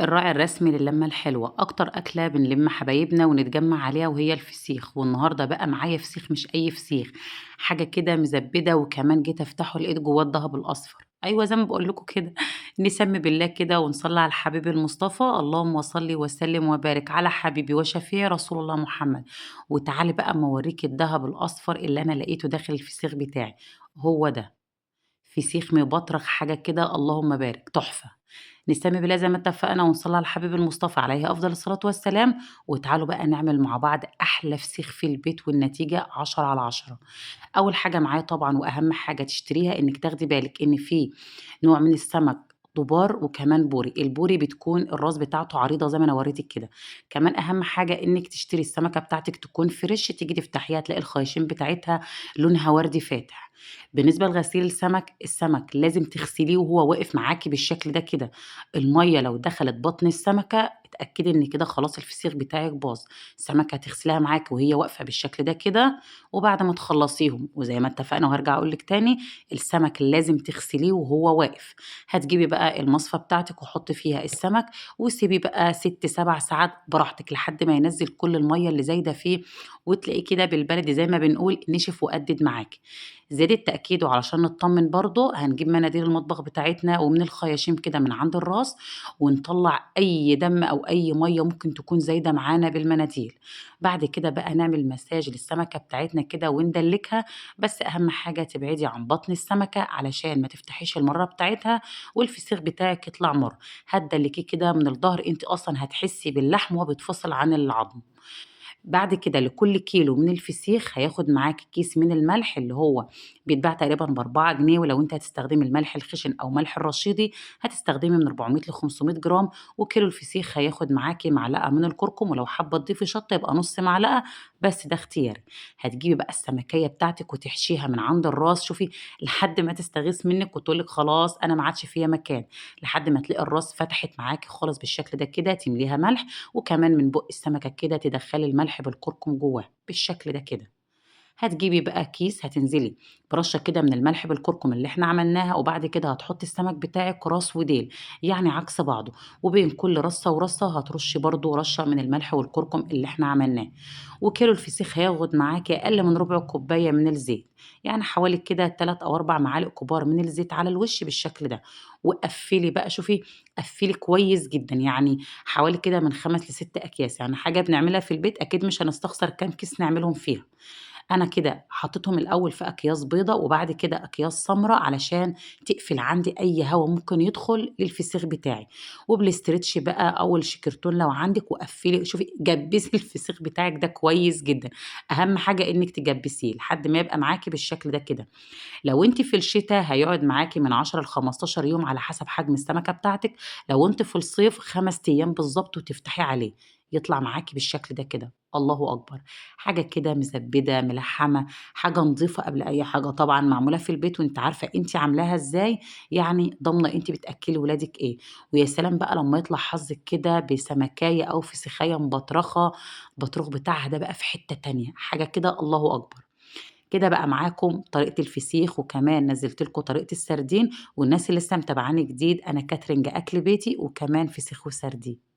الراعي الرسمي للمة الحلوة، أكتر أكلة بنلم حبايبنا ونتجمع عليها وهي الفسيخ، والنهارده بقى معايا فسيخ مش أي فسيخ، حاجة كده مزبدة وكمان جيت أفتحه لقيت جواه الدهب الأصفر، أيوه زي ما باقول لكم كده نسمي بالله كده ونصلي على الحبيب المصطفى، اللهم صل وسلم وبارك على حبيبي وشفيعي رسول الله محمد، وتعالي بقى أما أوريكِ الدهب الأصفر اللي أنا لقيته داخل الفسيخ بتاعي، هو ده. فسيخ مبطرخ حاجة كده اللهم بارك، تحفة. نستمي بالله زي ما اتفقنا ونصلي على الحبيب المصطفى عليه أفضل الصلاة والسلام، وتعالوا بقى نعمل مع بعض أحلى فسيخ في البيت والنتيجة 10 على 10. أول حاجة معاه طبعًا وأهم حاجة تشتريها إنِّك تاخدي بالِك إن في نوع من السمك ضُبار وكمان بوري، البوري بتكون الراس بتاعته عريضة زي ما أنا وريتِك كده، كمان أهم حاجة إنِّك تشتري السمكة بتاعتِك تكون فريش تيجي تفتحيها تلاقي الخياشيم بتاعتها لونها وردي فاتح. بالنسبة لغسيل السمك، السمك لازم تغسليه وهو واقف معاكِ بالشكل ده كده، المَيّة لو دخلت بطن السمكة اتأكدي إن كده خلاص الفسيخ بتاعِك باظ، السمكة هتغسليها معاكِ وهي واقفة بالشكل ده كده وبعد ما تخلّصيهم وزي ما اتفقنا وهارجع أقول لِك تاني، السمك لازم تغسليه وهو واقف، هتجيبي بقى المصفى بتاعتِك وحُطّي فيها السمك وسيبيه بقى 6، 7 ساعات براحتِك لحد ما ينزّل كل المَيّة اللي زايدة فيه وتلاقيه كده بالبلدي زي ما بنقول نشف وقدِّد معاكِ. زيادة تأكيد وعلشان نطمن برضه هنجيب مناديل المطبخ بتاعتنا ومن الخياشيم كده من عند الراس ونطلّع أي دم أو أي مَيّة ممكن تكون زايدة معانا بالمناديل. بعد كده بقى نعمل مساج للسمكة بتاعتنا كده وندلّكها، بس أهم حاجة تبعدي عن بطن السمكة علشان ما تفتحيش المَرّة بتاعتها والفسيخ بتاعِك يطلع مَر، هتدلّكيه كده من الضهر أنتِ أصلًا هتحسّي باللحم وهو بيتفصل عن العضم. بعد كده لكل كيلو من الفسيخ هياخد معاكِ كيس من الملح اللي هو بيتباع تقريبًا ب4 جنيه، ولو أنتِ هتستخدمي الملح الخشن أو ملح الرشيدي هتستخدمي من 400 ل500 جرام، وكيلو الفسيخ هياخد معاكِ معلقة من الكركم، ولو حابة تضيفي شطة يبقى نُص معلقة، بس ده اختياري. هتجيبي بقى السمكية بتاعتِك وتحشيها من عند الراس، شوفي لحد ما تستغيث منِّك وتقول لِك خلاص أنا ما عادش فيّا مكان، لحد ما تلاقي الراس فتحت معاكِ خالص بالشكل ده كده، تمليها ملح وكمان من بُق السمكة كده تدخّلي الملح بالكركم جوّاها، بالشكل ده كده. هتجيبي بقى كيس هتنزلي برشة كده من الملح بالكركم اللي إحنا عملناها، وبعد كده هتحطّي السمك بتاعِك راس وديل، يعني عكس بعضه، وبين كل رَصّة ورَصّة هترشّي برضه رشة من الملح والكركم اللي إحنا عملناه، وكيلو الفسيخ هياخد معاكِ أقل من ربع كوباية من الزيت، يعني حوالي كده 3 أو 4 معالق كبار من الزيت على الوش بالشكل ده، وقفّلي بقى شوفي قفّلي كويس جدًا، يعني حوالي كده من 5 ل6 أكياس، يعني حاجة بنعملها في البيت أكيد مش هنستخسر كام كيس نعملهم فيها. أنا كده حطيتهم الأول في أكياس بيضا، وبعد كده أكياس سمرا علشان تقفل عندي أي هوا ممكن يدخل للفسيخ بتاعي، وبالاسترتش بقى أو الشيكرتون لو عندِك وقفّلي شوفي جبّسي الفسيخ بتاعِك ده كويس جدًا، أهم حاجة إنِّك تجبّسيه لحد ما يبقى معاكِ بالشكل ده كده. لو أنتِ في الشتا هيقعد معاكِ من 10 ل15 يوم على حسب حجم السمكة بتاعتِك، لو أنتِ في الصيف 5 أيام بالضبط وتفتحيه عليه، يطلع معاكِ بالشكل ده كده، الله أكبر! حاجة كده مزبّدة، ملحّمة، حاجة نضيفة قبل أي حاجة طبعًا معمولة في البيت وأنتِ عارفة أنتِ عاملاها إزاي، يعني ضامنة أنتِ بتأكّلي ولادِك إيه، ويا سلام بقى لمّا يطلع حظِّك كده بسمكاية أو فسيخاية مبطرخة، البطروخ بتاعها ده بقى في حتّة تانية، حاجة كده الله أكبر. كده بقى معاكم طريقة الفسيخ، وكمان نزّلت لكم طريقة السردين، والناس اللي لسه متابعاني جديد أنا كاترينج أكل بيتي، وكمان فسيخ وسردين.